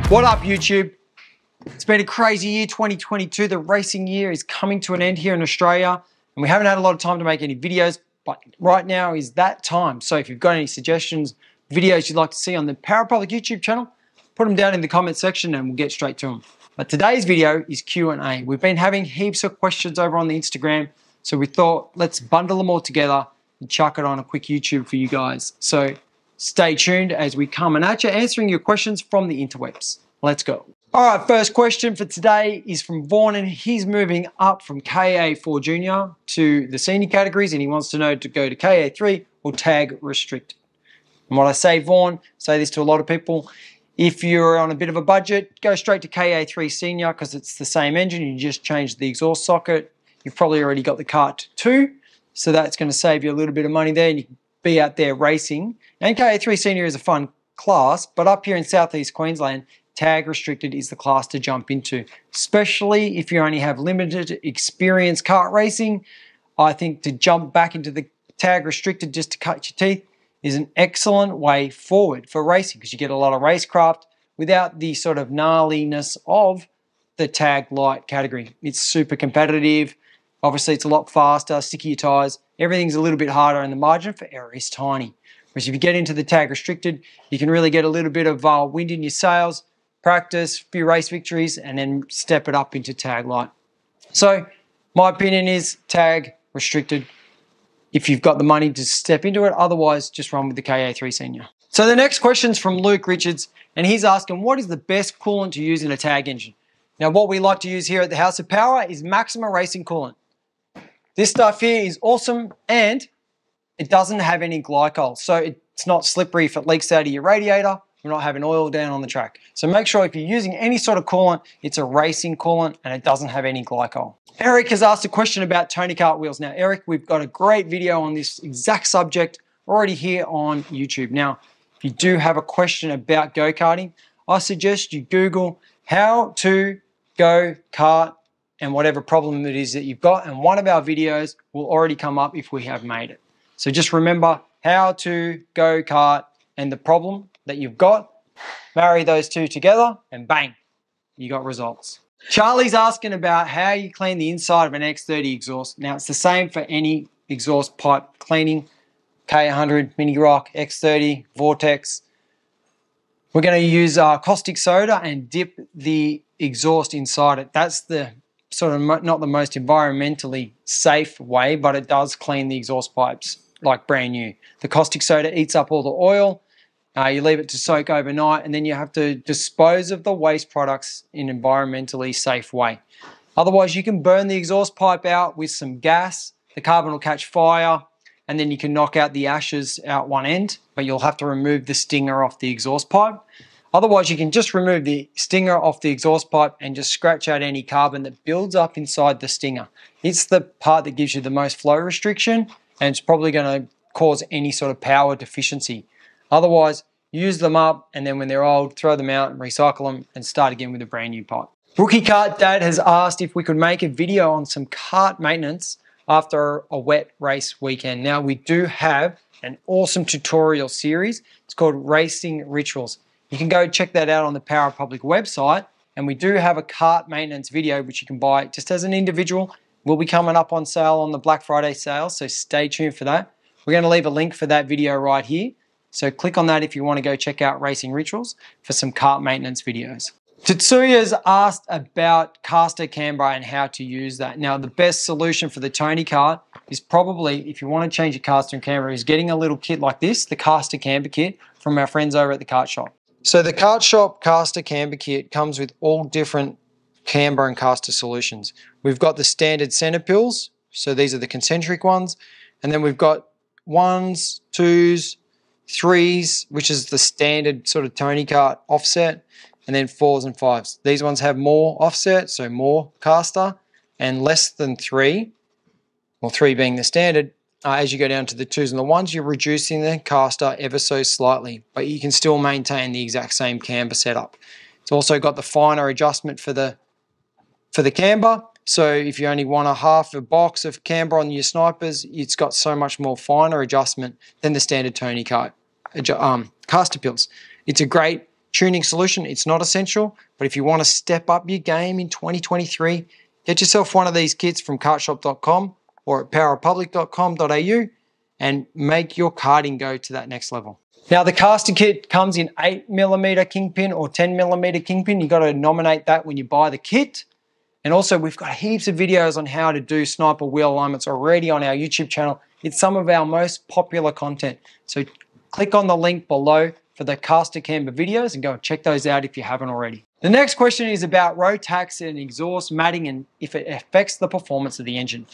What up, YouTube? It's been a crazy year, 2022. The racing year is coming to an end here in Australia, and we haven't had a lot of time to make any videos, but right now is that time. So if you've got any suggestions, videos you'd like to see on the Parapublic YouTube channel, put them down in the comment section and we'll get straight to them. But today's video is Q&A. We've been having heaps of questions over on the Instagram, so we thought let's bundle them all together and chuck it on a quick YouTube for you guys. So stay tuned as we come at you, answering your questions from the interwebs. Let's go. All right, first question for today is from Vaughn, and he's moving up from KA4 Junior to the senior categories, and he wants to know to go to KA3 or tag restricted. And what I say, Vaughn, say this to a lot of people, if you're on a bit of a budget, go straight to KA3 Senior because it's the same engine, you just change the exhaust socket. You've probably already got the kart 2, so that's going to save you a little bit of money there, and you can be out there racing. And KA3 Senior is a fun class, but up here in Southeast Queensland, tag restricted is the class to jump into, especially if you only have limited experience kart racing. I think to jump back into the tag restricted just to cut your teeth is an excellent way forward for racing because you get a lot of racecraft without the sort of gnarliness of the tag light category. It's super competitive. Obviously, it's a lot faster, stickier tires. Everything's a little bit harder and the margin for error is tiny. Whereas if you get into the tag restricted, you can really get a little bit of wind in your sails, practice, few race victories, and then step it up into tag light. So my opinion is tag restricted if you've got the money to step into it. Otherwise, just run with the KA3 Senior. So the next question's from Luke Richards, and he's asking, what is the best coolant to use in a tag engine? Now, what we like to use here at the House of Power is Maxima Racing Coolant. This stuff here is awesome, and it doesn't have any glycol, so it's not slippery if it leaks out of your radiator. You're not having oil down on the track. So make sure if you're using any sort of coolant, it's a racing coolant and it doesn't have any glycol. Eric has asked a question about Tony Kart wheels. Now, Eric, we've got a great video on this exact subject already here on YouTube. Now, if you do have a question about go-karting, I suggest you Google how to go kart and whatever problem it is that you've got, and one of our videos will already come up if we have made it. So just remember how to go kart and the problem that you've got, marry those two together, and bang, you got results. Charlie's asking about how you clean the inside of an X30 exhaust. Now, it's the same for any exhaust pipe cleaning, K100, Mini Rock, X30, Vortex. We're going to use caustic soda and dip the exhaust inside it. That's the sort of not the most environmentally safe way, but it does clean the exhaust pipes like brand new. The caustic soda eats up all the oil. You leave it to soak overnight, and then you have to dispose of the waste products in an environmentally safe way. Otherwise, you can burn the exhaust pipe out with some gas. The carbon will catch fire, and then you can knock out the ashes out one end, but you'll have to remove the stinger off the exhaust pipe. Otherwise, you can just remove the stinger off the exhaust pipe and just scratch out any carbon that builds up inside the stinger. It's the part that gives you the most flow restriction, and it's probably going to cause any sort of power deficiency. Otherwise, use them up, and then when they're old, throw them out and recycle them and start again with a brand new pipe. Rookie Kart Dad has asked if we could make a video on some kart maintenance after a wet race weekend. Now, we do have an awesome tutorial series. It's called Racing Rituals. You can go check that out on the Parapublic website, and we do have a kart maintenance video which you can buy just as an individual. Will be coming up on sale on the Black Friday sale, so stay tuned for that. We're going to leave a link for that video right here. So click on that if you want to go check out Racing Rituals for some kart maintenance videos. Tetsuya's asked about caster camber and how to use that. Now, the best solution for the Tony kart is probably, if you want to change your caster and camber, is getting a little kit like this, the caster camber kit from our friends over at the Kart Shop. So the Kart Shop caster camber kit comes with all different camber and caster solutions. We've got the standard center pills, so these are the concentric ones, and then we've got 1s, 2s, 3s, which is the standard sort of Tony kart offset, and then 4s and 5s. These ones have more offset, so more caster, and less than 3, or 3 being the standard. As you go down to the 2s and the 1s, you're reducing the caster ever so slightly, but you can still maintain the exact same camber setup. It's also got the finer adjustment for the camber. So if you only want a box of camber on your snipers, it's got so much more finer adjustment than the standard Tony kart caster pills. It's a great tuning solution. It's not essential, but if you want to step up your game in 2023, get yourself one of these kits from kartshop.com or at powerrepublic.com.au and make your karting go to that next level. Now, the caster kit comes in 8mm kingpin or 10mm kingpin. You've got to nominate that when you buy the kit. And also, we've got heaps of videos on how to do sniper wheel alignments already on our YouTube channel. It's some of our most popular content. So click on the link below for the caster camber videos and go and check those out if you haven't already. The next question is about Rotax and exhaust matting and if it affects the performance of the engine.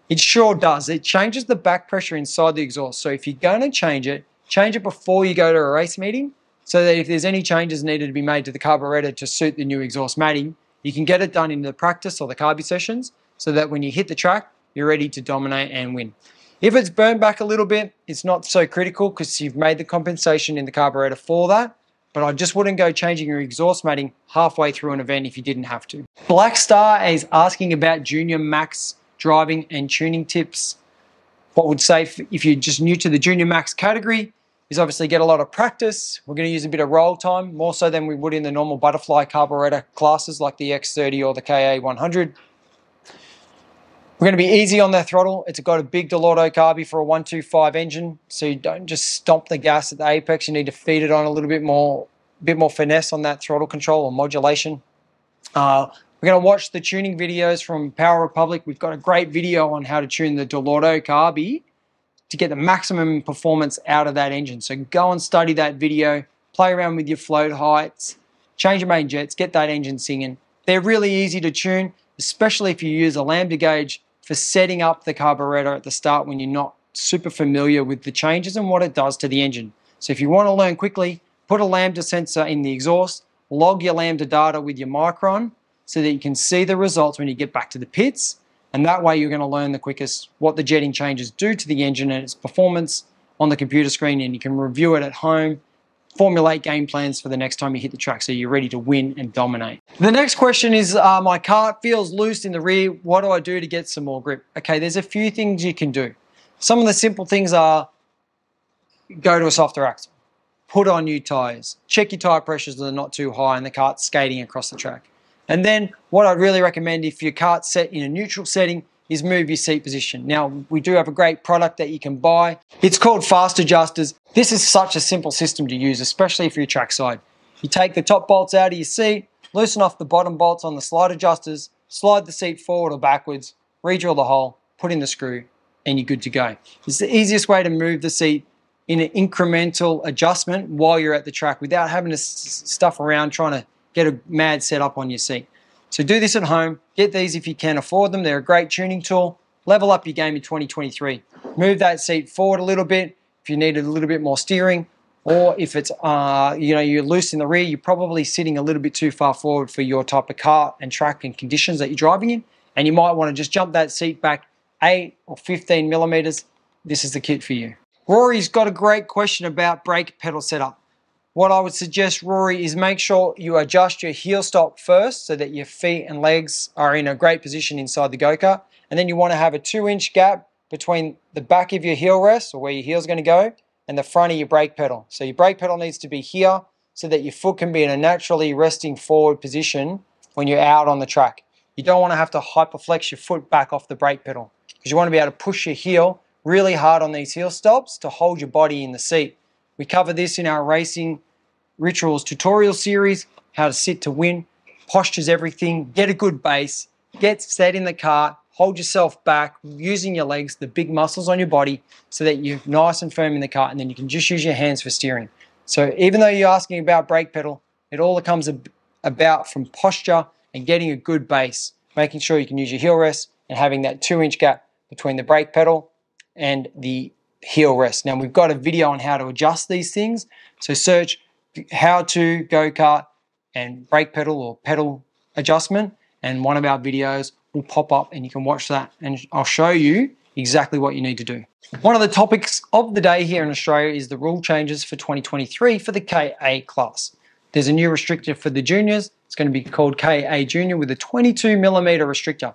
It sure does. It changes the back pressure inside the exhaust. So if you're going to change it before you go to a race meeting so that if there's any changes needed to be made to the carburetor to suit the new exhaust matting, you can get it done in the practice or the carby sessions so that when you hit the track, you're ready to dominate and win. If it's burned back a little bit, it's not so critical because you've made the compensation in the carburetor for that, but I just wouldn't go changing your exhaust matting halfway through an event if you didn't have to. Black Star is asking about Junior Max driving and tuning tips. What would say if you're just new to the Junior Max category is obviously get a lot of practice. We're going to use a bit of roll time, more so than we would in the normal butterfly carburetor classes like the X30 or the KA100. We're going to be easy on the throttle. It's got a big Delorto carby for a 125 engine, so you don't just stomp the gas at the apex. You need to feed it on a little bit more finesse on that throttle control or modulation. We're going to watch the tuning videos from Power Republic. We've got a great video on how to tune the Delorto carby to get the maximum performance out of that engine. So go and study that video, play around with your float heights, change your main jets, get that engine singing. They're really easy to tune, especially if you use a lambda gauge for setting up the carburetor at the start when you're not super familiar with the changes and what it does to the engine. So if you want to learn quickly, put a lambda sensor in the exhaust, log your lambda data with your micron so that you can see the results when you get back to the pits. And that way you're going to learn the quickest what the jetting changes do to the engine and its performance on the computer screen, and you can review it at home, formulate game plans for the next time you hit the track so you're ready to win and dominate. The next question is, my cart feels loose in the rear. What do I do to get some more grip? Okay, there's a few things you can do. Some of the simple things are go to a softer axle, put on new tires, check your tire pressures that are not too high and the cart's skating across the track. And then what I'd really recommend if your cart's set in a neutral setting is move your seat position. Now, we do have a great product that you can buy. It's called Fast Adjusters. This is such a simple system to use, especially if you're trackside. You take the top bolts out of your seat, loosen off the bottom bolts on the slide adjusters, slide the seat forward or backwards, re-drill the hole, put in the screw, and you're good to go. It's the easiest way to move the seat in an incremental adjustment while you're at the track without having to stuff around trying to get a mad setup on your seat. So do this at home. Get these if you can afford them. They're a great tuning tool. Level up your game in 2023. Move that seat forward a little bit if you need a little bit more steering, or if it's you're loose in the rear, you're probably sitting a little bit too far forward for your type of car and track and conditions that you're driving in, and you might want to just jump that seat back 8 or 15 millimeters. This is the kit for you. Rory's got a great question about brake pedal setup. What I would suggest, Rory, is make sure you adjust your heel stop first so that your feet and legs are in a great position inside the go-kart. And then you want to have a 2-inch gap between the back of your heel rest, or where your heel's going to go, and the front of your brake pedal. So your brake pedal needs to be here so that your foot can be in a naturally resting forward position when you're out on the track. You don't want to have to hyperflex your foot back off the brake pedal because you want to be able to push your heel really hard on these heel stops to hold your body in the seat. We cover this in our Racing Rituals tutorial series, how to sit to win. Posture's everything. Get a good base. Get set in the cart. Hold yourself back using your legs, the big muscles on your body, so that you're nice and firm in the cart, and then you can just use your hands for steering. So even though you're asking about brake pedal, it all comes about from posture and getting a good base, making sure you can use your heel rest and having that 2-inch gap between the brake pedal and the heel rest. Now, we've got a video on how to adjust these things. So search how to go-kart and brake pedal or pedal adjustment, and one of our videos will pop up and you can watch that, and I'll show you exactly what you need to do. One of the topics of the day here in Australia is the rule changes for 2023 for the KA class. There's a new restrictor for the juniors. It's going to be called KA Junior with a 22mm restrictor.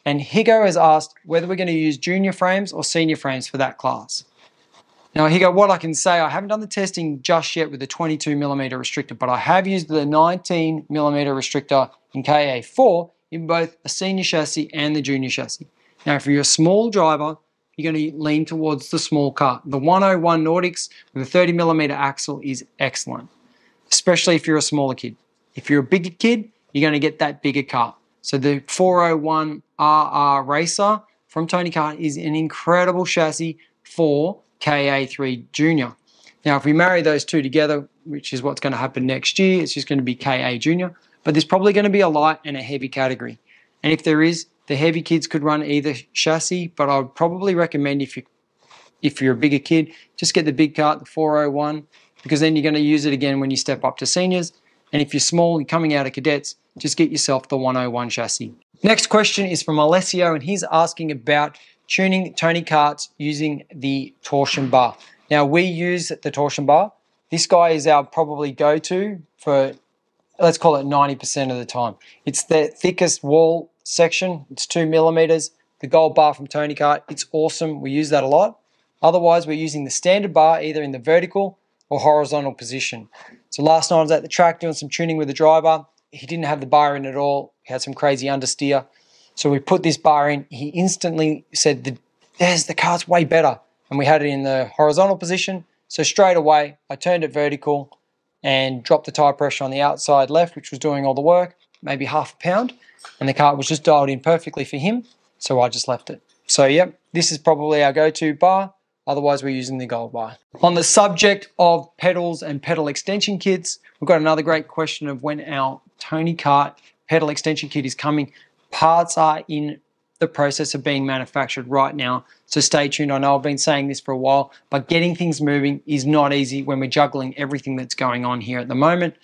And Higo has asked whether we're going to use junior frames or senior frames for that class. Now here go what I can say. I haven't done the testing just yet with the 22mm restrictor, but I have used the 19mm restrictor in KA4 in both a senior chassis and the junior chassis. Now if you're a small driver, you're going to lean towards the small kart. The 101 Nordics with a 30mm axle is excellent, especially if you're a smaller kid. If you're a bigger kid, you're going to get that bigger kart. So the 401 RR Racer from Tony Kart is an incredible chassis for KA3 Junior. Now, if we marry those two together, which is what's going to happen next year, it's just going to be KA Junior, but there's probably going to be a light and a heavy category. And if there is, the heavy kids could run either chassis, but I would probably recommend if you're a bigger kid, just get the big kart, the 401, because then you're going to use it again when you step up to seniors. And if you're small, you're coming out of cadets, just get yourself the 101 chassis. Next question is from Alessio, and he's asking about tuning Tony Karts using the torsion bar. Now, we use the torsion bar. This guy is our probably go-to for, let's call it 90% of the time. It's the thickest wall section. It's 2mm. The gold bar from Tony Kart, it's awesome. We use that a lot. Otherwise, we're using the standard bar either in the vertical or horizontal position. So last night I was at the track doing some tuning with the driver. He didn't have the bar in at all. He had some crazy understeer. So we put this bar in. He instantly said, the car's way better. And we had it in the horizontal position. So straight away, I turned it vertical and dropped the tire pressure on the outside left, which was doing all the work, maybe half a pound. And the cart was just dialed in perfectly for him. So I just left it. So yep, this is probably our go-to bar. Otherwise, we're using the gold bar. On the subject of pedals and pedal extension kits, we've got another great question of when our Tony Kart pedal extension kit is coming. Parts are in the process of being manufactured right now, so stay tuned. I know I've been saying this for a while, but getting things moving is not easy when we're juggling everything that's going on here at the moment.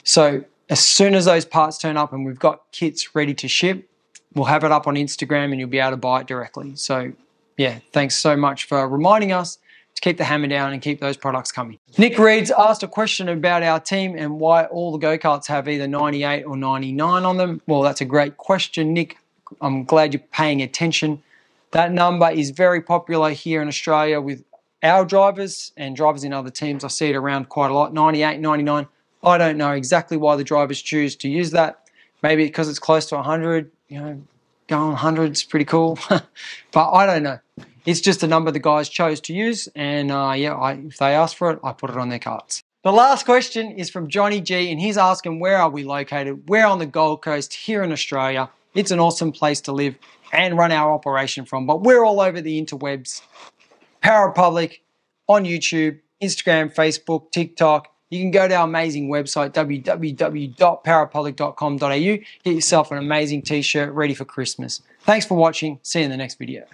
So as soon as those parts turn up and we've got kits ready to ship, we'll have it up on Instagram and you'll be able to buy it directly. So yeah, thanks so much for reminding us to keep the hammer down and keep those products coming. Nick Reeds asked a question about our team and why all the go-karts have either 98 or 99 on them. Well, that's a great question, Nick. I'm glad you're paying attention. That number is very popular here in Australia with our drivers and drivers in other teams. I see it around quite a lot, 98, 99. I don't know exactly why the drivers choose to use that. Maybe because it's close to 100, you know, going 100 is pretty cool. But I don't know. It's just a number the guys chose to use, and if they asked for it, I put it on their carts. The last question is from Johnny G, and he's asking, where are we located? We're on the Gold Coast here in Australia. It's an awesome place to live and run our operation from, but we're all over the interwebs. Power Republic on YouTube, Instagram, Facebook, TikTok. You can go to our amazing website, www.powerpublic.com.au. Get yourself an amazing t-shirt ready for Christmas. Thanks for watching. See you in the next video.